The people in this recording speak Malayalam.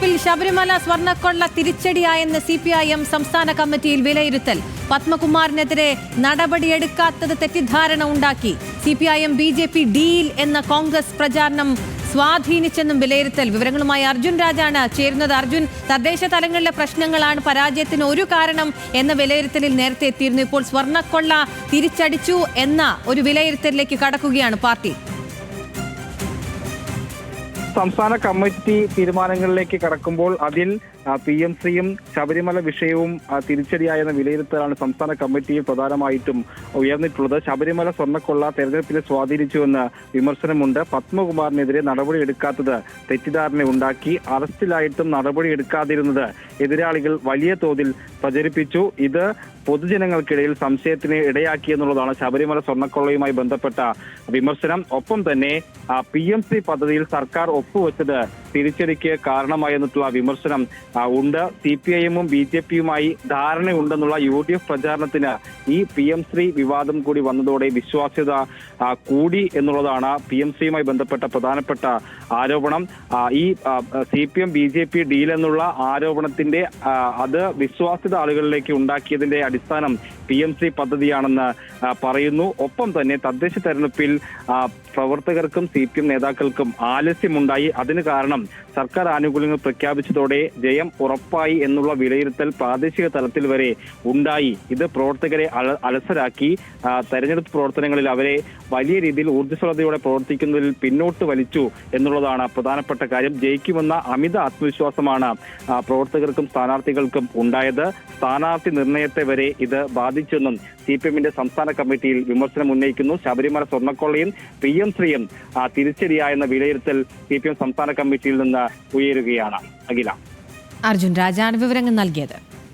തെരഞ്ഞെടുപ്പിൽ ശബരിമല സ്വർണ്ണക്കൊള്ള തിരിച്ചടിയായെന്ന് CPIM സംസ്ഥാന കമ്മിറ്റിയിൽ വിലയിരുത്തൽ. പത്മകുമാറിനെതിരെ നടപടിയെടുക്കാത്തത് തെറ്റിദ്ധാരണ ഉണ്ടാക്കി. CPIM BJP ഡീൽ എന്ന കോൺഗ്രസ് പ്രചാരണം സ്വാധീനിച്ചെന്നും വിലയിരുത്തൽ. വിവരങ്ങളുമായി അർജുൻ രാജാണ് ചേരുന്നത്. അർജുൻ, തദ്ദേശ തലങ്ങളിലെ പ്രശ്നങ്ങളാണ് പരാജയത്തിന് ഒരു കാരണം എന്ന വിലയിരുത്തലിൽ നേരത്തെ എത്തിയിരുന്നു. ഇപ്പോൾ സ്വർണ്ണക്കൊള്ള തിരിച്ചടിച്ചു എന്ന ഒരു വിലയിരുത്തലിലേക്ക് കടക്കുകയാണ് പാർട്ടി. സംസ്ഥാന കമ്മിറ്റി തീരുമാനങ്ങളിലേക്ക് കടക്കുമ്പോൾ അതിൽ PMCയും ശബരിമല വിഷയവും തിരിച്ചടിയായെന്ന വിലയിരുത്തലാണ് സംസ്ഥാന കമ്മിറ്റിയിൽ പ്രധാനമായിട്ടും ഉയർന്നിട്ടുള്ളത്. ശബരിമല സ്വർണ്ണക്കൊള്ള തെരഞ്ഞെടുപ്പിനെ സ്വാധീനിച്ചുവെന്ന് വിമർശനമുണ്ട്. പത്മകുമാറിനെതിരെ നടപടിയെടുക്കാത്തത് തെറ്റിദ്ധാരണ ഉണ്ടാക്കി. അറസ്റ്റിലായിട്ടും നടപടിയെടുക്കാതിരുന്നത് എതിരാളികൾ വലിയ തോതിൽ പ്രചരിപ്പിച്ചു. ഇത് പൊതുജനങ്ങൾക്കിടയിൽ സംശയത്തിന് ഇടയാക്കിയെന്നുള്ളതാണ് ശബരിമല സ്വർണ്ണക്കൊള്ളയുമായി ബന്ധപ്പെട്ട വിമർശനം. ഒപ്പം തന്നെ PMC പദ്ധതിയിൽ സർക്കാർ ഒപ്പുവെച്ചത് തിരിച്ചടിക്ക് കാരണമായെന്നുള്ള വിമർശനം ഉണ്ട്. CPIMും BJPയുമായി ധാരണയുണ്ടെന്നുള്ള UDF പ്രചാരണത്തിന് ഈ PMC വിവാദം കൂടി വന്നതോടെ വിശ്വാസ്യത കൂടി എന്നുള്ളതാണ് PMCയുമായി ബന്ധപ്പെട്ട പ്രധാനപ്പെട്ട ആരോപണം. ഈ CPM BJP ഡീൽ എന്നുള്ള ആരോപണത്തിന്റെ അത് വിശ്വാസ്യത ആളുകളിലേക്ക് ഉണ്ടാക്കിയതിന്റെ അടിസ്ഥാനം PMC പദ്ധതിയാണെന്ന് പറയുന്നു. ഒപ്പം തന്നെ തദ്ദേശ തെരഞ്ഞെടുപ്പിൽ പ്രവർത്തകർക്കും CPM നേതാക്കൾക്കും ആലസ്യമുണ്ടായി. അതിന് കാരണം സർക്കാർ ആനുകൂല്യങ്ങൾ പ്രഖ്യാപിച്ചതോടെ ജയം ഉറപ്പായി എന്നുള്ള വിലയിരുത്തൽ പ്രാദേശിക തലത്തിൽ വരെ ഉണ്ടായി. ഇത് പ്രവർത്തകരെ അലസരാക്കി. തെരഞ്ഞെടുപ്പ് പ്രവർത്തനങ്ങളിൽ അവരെ വലിയ രീതിയിൽ ഊർജ്ജസ്വലതയോടെ പ്രവർത്തിക്കുന്നതിൽ പിന്നോട്ട് വലിച്ചു എന്നുള്ളതാണ് പ്രധാനപ്പെട്ട കാര്യം. ജയിക്കുമെന്ന അമിത ആത്മവിശ്വാസമാണ് പ്രവർത്തകർക്കും സ്ഥാനാർത്ഥികൾക്കും ഉണ്ടായത്. സ്ഥാനാർത്ഥി നിർണയത്തെ വരെ ഇത് ബാധിച്ചെന്നും CPIMന്റെ സംസ്ഥാന കമ്മിറ്റിയിൽ വിമർശനം ഉന്നയിക്കുന്നു. ശബരിമല സ്വർണ്ണക്കൊള്ളയും PMCയും തിരിച്ചടിയായെന്ന വിലയിരുത്തൽ CPIM സംസ്ഥാന കമ്മിറ്റിയിൽ നിന്ന് ഉയരുകയാണ്. അഖില. അർജുൻ രാജാണ് വിവരങ്ങൾ നൽകിയത്.